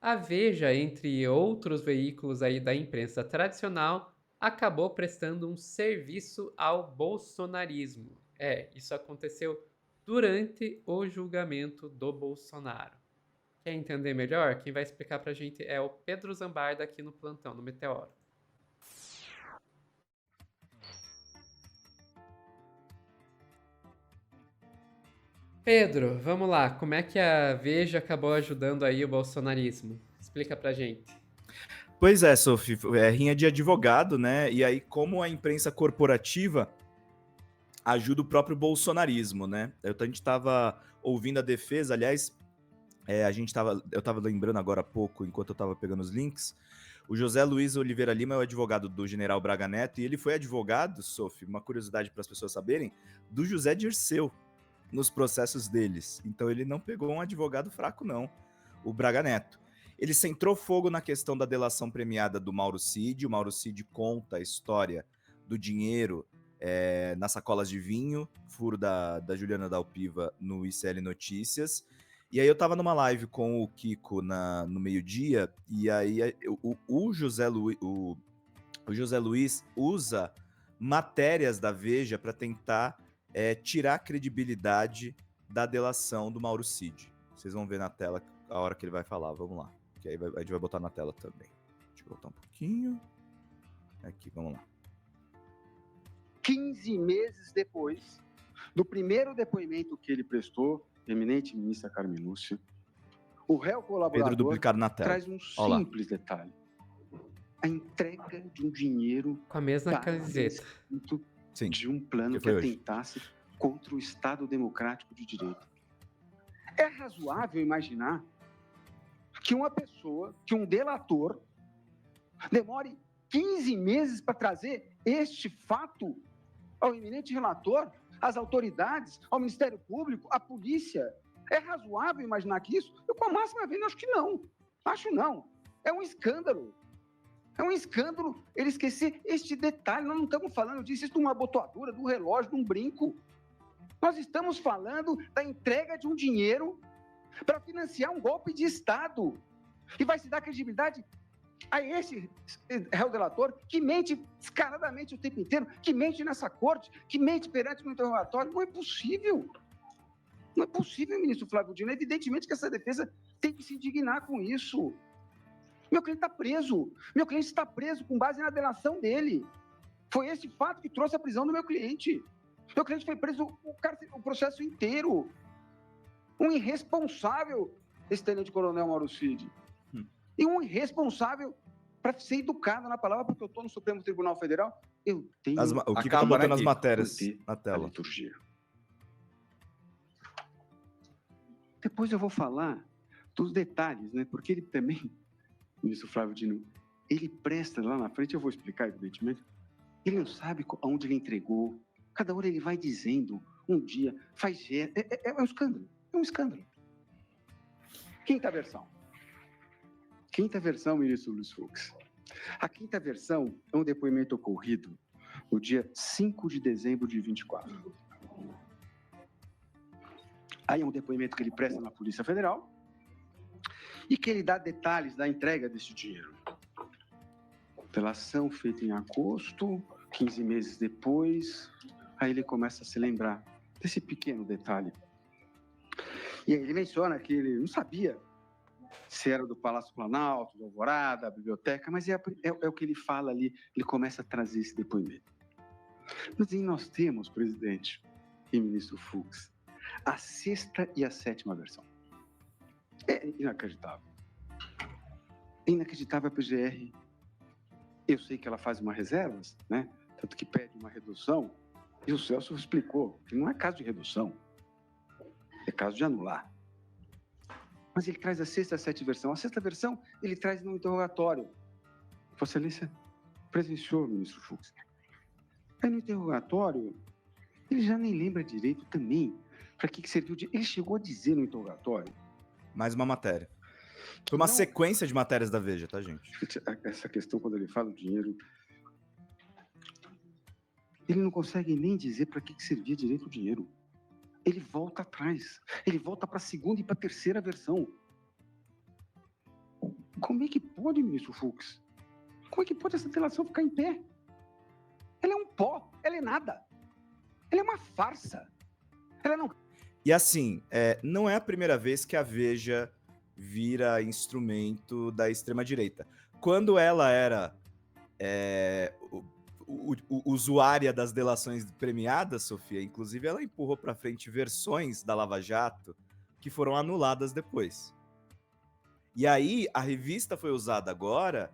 A Veja, entre outros veículos aí da imprensa tradicional, acabou prestando um serviço ao bolsonarismo. Isso aconteceu durante o julgamento do Bolsonaro. Quer entender melhor? Quem vai explicar pra gente é o Pedro Zambarda aqui no plantão, no Meteoro. Pedro, vamos lá. Como é que a Veja acabou ajudando aí o bolsonarismo? Explica pra gente. Pois é, Sophie, é rinha de advogado, né? E aí, como a imprensa corporativa ajuda o próprio bolsonarismo, né? A gente estava ouvindo a defesa, aliás, eu estava lembrando agora há pouco, enquanto eu estava pegando os links, o José Luiz Oliveira Lima é o advogado do general Braga Neto, e ele foi advogado, Sophie, uma curiosidade para as pessoas saberem, do José Dirceu nos processos deles. Então ele não pegou um advogado fraco, não, o Braga Neto. Ele centrou fogo na questão da delação premiada do Mauro Cid. O Mauro Cid conta a história do dinheiro nas sacolas de vinho, furo da Juliana Dalpiva no ICL Notícias. E aí eu tava numa live com o Kiko no meio-dia, e aí o José Luiz usa matérias da Veja para tentar tirar a credibilidade da delação do Mauro Cid. Vocês vão ver na tela a hora que ele vai falar. Vamos lá. Que aí a gente vai botar na tela também. Deixa eu voltar um pouquinho. Aqui, vamos lá. 15 meses depois do primeiro depoimento que ele prestou, eminente ministra Carmen Lúcia, o réu Pedro colaborador duplicado na tela. traz um simples detalhe. A entrega de um dinheiro Com a mesma para camiseta. Sim, de um plano que foi hoje. atentasse contra o Estado Democrático de Direito. É razoável imaginar que uma pessoa, que um delator, demore 15 meses para trazer este fato ao eminente relator, às autoridades, ao Ministério Público, à polícia? É razoável imaginar que isso? Eu, com a máxima vez, acho que não. Acho não. É um escândalo. É um escândalo ele esquecer este detalhe. Nós não estamos falando disso, isso de uma abotoadura, do relógio, de um brinco. Nós estamos falando da entrega de um dinheiro para financiar um golpe de Estado. E vai se dar credibilidade a esse réu delator que mente descaradamente o tempo inteiro, que mente nessa corte, que mente perante o interrogatório. Não é possível. Não é possível, ministro Flávio Dino. Evidentemente que essa defesa tem que se indignar com isso. Meu cliente está preso. Meu cliente está preso com base na delação dele. Foi esse fato que trouxe a prisão do meu cliente. Meu cliente foi preso o processo inteiro. Um irresponsável, esse tenente-coronel Mauro Cid. E um irresponsável, para ser educado na palavra, porque eu estou no Supremo Tribunal Federal, eu tenho O que tá botando as matérias na a tela. liturgia. Depois eu vou falar dos detalhes, né? Porque ele também, ministro Flávio Dino, ele presta lá na frente, eu vou explicar, evidentemente, ele não sabe aonde ele entregou. Cada hora ele vai dizendo, um dia, faz é um escândalo, é um escândalo. Quinta versão. Quinta versão, ministro Luiz Fux. A quinta versão é um depoimento ocorrido no dia 5 de dezembro de 24. Aí é um depoimento que ele presta na Polícia Federal e que ele dá detalhes da entrega desse dinheiro. Delação feita em agosto, 15 meses depois, aí ele começa a se lembrar desse pequeno detalhe. E aí ele menciona que ele não sabia se era do Palácio Planalto, do Alvorada, da biblioteca, mas é o que ele fala ali, ele começa a trazer esse depoimento. Mas aí nós temos, presidente e ministro Fux, a sexta e a sétima versão. É inacreditável. É inacreditável a PGR. Eu sei que ela faz umas reservas, né? Tanto que pede uma redução, e o Celso explicou que não é caso de redução, é caso de anular. Mas ele traz a sexta e a sétima versão. A sexta versão ele traz no interrogatório. Vossa Excelência presenciou, ministro Fux. Aí no interrogatório, ele já nem lembra direito também para que serviu. Ele chegou a dizer no interrogatório. Mais uma matéria. Foi uma sequência de matérias da Veja, tá, gente? Essa questão, quando ele fala o dinheiro, ele não consegue nem dizer para que servia direito o dinheiro. Ele volta atrás. Ele volta para a segunda e para a terceira versão. Como é que pode, ministro Fux? Como é que pode essa delação ficar em pé? Ela é um pó, ela é nada. Ela é uma farsa. Ela não... E assim, não é a primeira vez que a Veja vira instrumento da extrema-direita. Quando ela era usuária das delações premiadas, Sofia, inclusive ela empurrou para frente versões da Lava Jato que foram anuladas depois. E aí a revista foi usada agora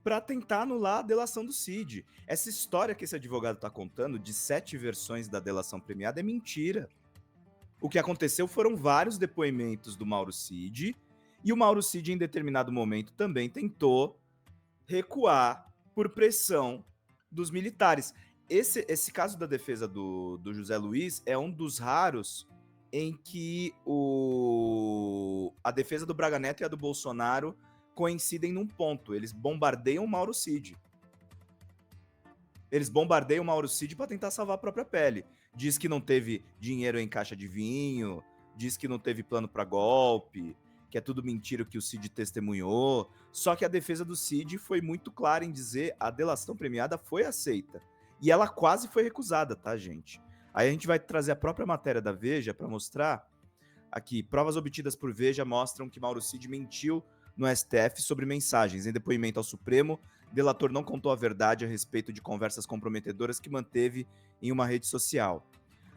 para tentar anular a delação do Cid. Essa história que esse advogado está contando de 7 versões da delação premiada é mentira. O que aconteceu foram vários depoimentos do Mauro Cid, e o Mauro Cid, em determinado momento, também tentou recuar por pressão dos militares. Esse caso da defesa do José Luiz é um dos raros em que a defesa do Braga Neto e a do Bolsonaro coincidem num ponto. Eles bombardeiam o Mauro Cid. Eles bombardeiam o Mauro Cid para tentar salvar a própria pele. Diz que não teve dinheiro em caixa de vinho, diz que não teve plano para golpe, que é tudo mentira o que o Cid testemunhou. Só que a defesa do Cid foi muito clara em dizer a delação premiada foi aceita. E ela quase foi recusada, tá, gente? Aí a gente vai trazer a própria matéria da Veja para mostrar aqui. Provas obtidas por Veja mostram que Mauro Cid mentiu no STF sobre mensagens. Em depoimento ao Supremo, delator não contou a verdade a respeito de conversas comprometedoras que manteve em uma rede social.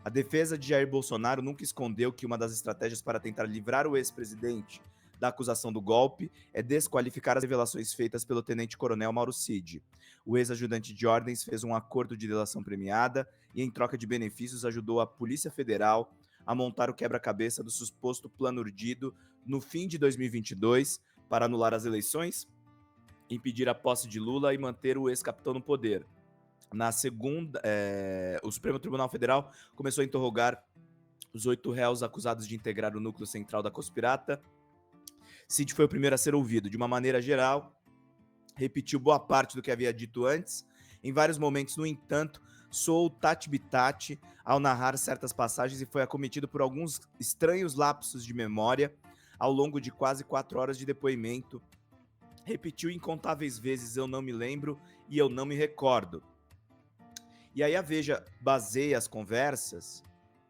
A defesa de Jair Bolsonaro nunca escondeu que uma das estratégias para tentar livrar o ex-presidente da acusação do golpe é desqualificar as revelações feitas pelo tenente-coronel Mauro Cid. O ex-ajudante de ordens fez um acordo de delação premiada e, em troca de benefícios, ajudou a Polícia Federal a montar o quebra-cabeça do suposto plano urdido no fim de 2022 para anular as eleições, impedir a posse de Lula e manter o ex-capitão no poder. Na segunda, o Supremo Tribunal Federal começou a interrogar os 8 réus acusados de integrar o núcleo central da Conspirata. Cid foi o primeiro a ser ouvido. De uma maneira geral, repetiu boa parte do que havia dito antes. Em vários momentos, no entanto, soou tati-bitati ao narrar certas passagens e foi acometido por alguns estranhos lapsos de memória ao longo de quase 4 horas de depoimento. Repetiu incontáveis vezes: eu não me lembro e eu não me recordo. E aí a Veja baseia as conversas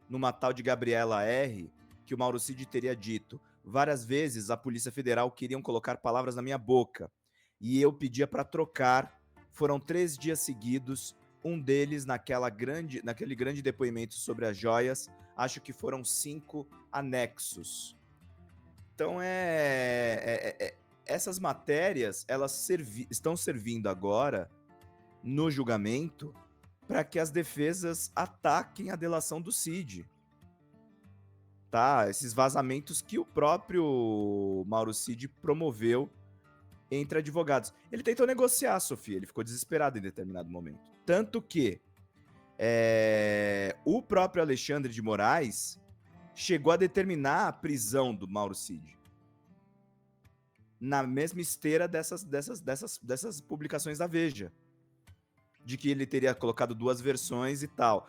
numa tal de Gabriela R., que o Mauro Cid teria dito: várias vezes a Polícia Federal queriam colocar palavras na minha boca e eu pedia para trocar. Foram 3 dias seguidos, um deles naquele grande depoimento sobre as joias. Acho que foram 5 anexos. Então essas matérias, elas estão servindo agora no julgamento para que as defesas ataquem a delação do Cid. Tá? Esses vazamentos que o próprio Mauro Cid promoveu entre advogados. Ele tentou negociar, Sofia, ele ficou desesperado em determinado momento. Tanto que o próprio Alexandre de Moraes chegou a determinar a prisão do Mauro Cid. Na mesma esteira dessas publicações da Veja. De que ele teria colocado 2 versões e tal.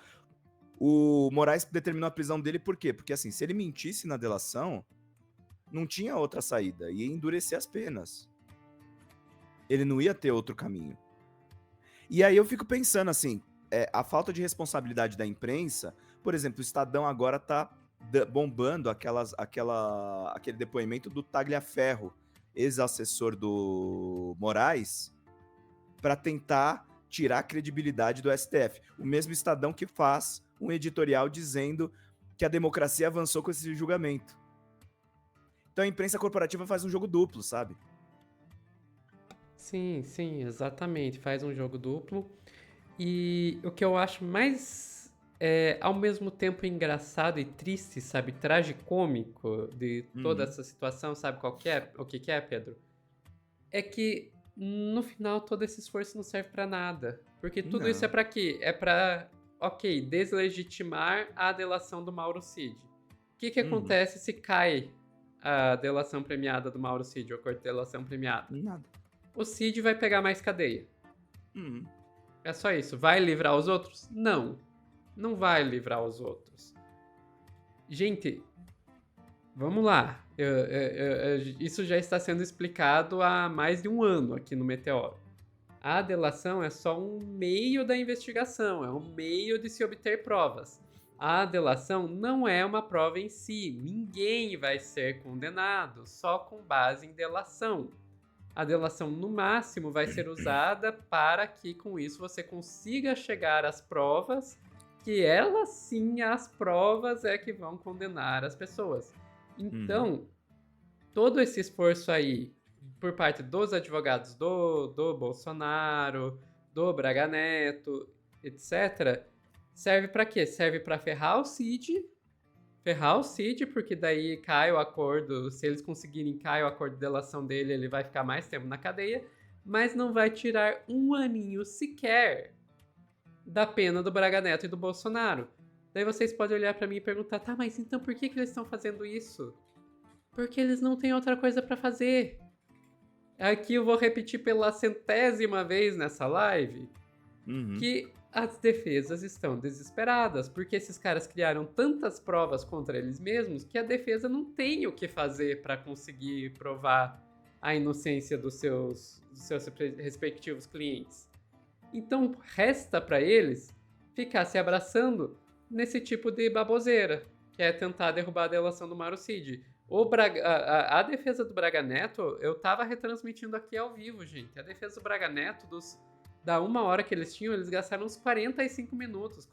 O Moraes determinou a prisão dele por quê? Porque assim, se ele mentisse na delação, não tinha outra saída, ia endurecer as penas. Ele não ia ter outro caminho. E aí eu fico pensando assim, a falta de responsabilidade da imprensa, por exemplo, o Estadão agora tá bombando aquele depoimento do Tagliaferro, ex-assessor do Moraes, para tentar tirar a credibilidade do STF. O mesmo Estadão que faz um editorial dizendo que a democracia avançou com esse julgamento. Então a imprensa corporativa faz um jogo duplo, sabe? Sim, sim, exatamente. Faz um jogo duplo. E o que eu acho mais, ao mesmo tempo, engraçado e triste, sabe? Tragicômico de toda essa situação, sabe qual que é? O que que é, Pedro? É que no final todo esse esforço não serve pra nada. Porque tudo Não. isso é pra quê? É pra, ok, deslegitimar a delação do Mauro Cid. O que que acontece se cai a delação premiada do Mauro Cid, ou a corte de delação premiada? Nada. O Cid vai pegar mais cadeia. É só isso. Vai livrar os outros? Não. Não vai livrar os outros. Gente, vamos lá. Isso já está sendo explicado há mais de um ano aqui no Meteoro. A delação é só um meio da investigação, é um meio de se obter provas. A delação não é uma prova em si, ninguém vai ser condenado só com base em delação. A delação, no máximo, vai ser usada para que, com isso, você consiga chegar às provas, que elas sim, as provas é que vão condenar as pessoas. Então, todo esse esforço aí, por parte dos advogados do Bolsonaro, do Braga Neto, etc., serve para quê? Serve para ferrar o Cid, porque daí cai o acordo, se eles conseguirem cair o acordo de delação dele, ele vai ficar mais tempo na cadeia, mas não vai tirar um aninho sequer da pena do Braga Neto e do Bolsonaro. Daí vocês podem olhar para mim e perguntar, tá, mas então por que eles estão fazendo isso? Porque eles não têm outra coisa para fazer. Aqui eu vou repetir pela 100ª vez nessa live, que as defesas estão desesperadas, porque esses caras criaram tantas provas contra eles mesmos que a defesa não tem o que fazer para conseguir provar a inocência dos seus respectivos clientes. Então resta para eles ficar se abraçando nesse tipo de baboseira, que é tentar derrubar a delação do Mauro Cid. A defesa do Braga Neto, eu tava retransmitindo aqui ao vivo, gente. A defesa do Braga Neto, da 1 hora que eles tinham, eles gastaram uns 45 minutos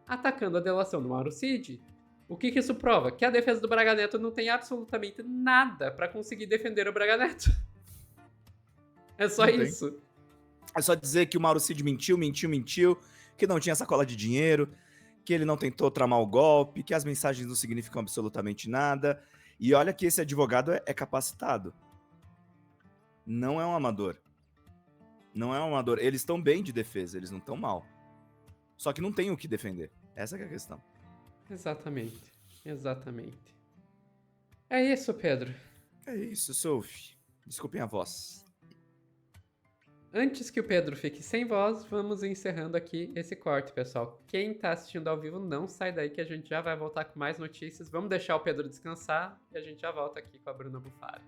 atacando a delação do Mauro Cid. O que isso prova? Que a defesa do Braga Neto não tem absolutamente nada pra conseguir defender o Braga Neto. É só isso. É só dizer que o Mauro Cid mentiu, que não tinha sacola de dinheiro, que ele não tentou tramar o golpe, que as mensagens não significam absolutamente nada. E olha que esse advogado é capacitado. Não é um amador. Eles estão bem de defesa, eles não estão mal. Só que não tem o que defender. Essa que é a questão. Exatamente. É isso, Pedro. É isso, Sophie. Desculpem a voz. Antes que o Pedro fique sem voz, vamos encerrando aqui esse corte, pessoal. Quem tá assistindo ao vivo, não sai daí que a gente já vai voltar com mais notícias. Vamos deixar o Pedro descansar e a gente já volta aqui com a Bruna Bufaro.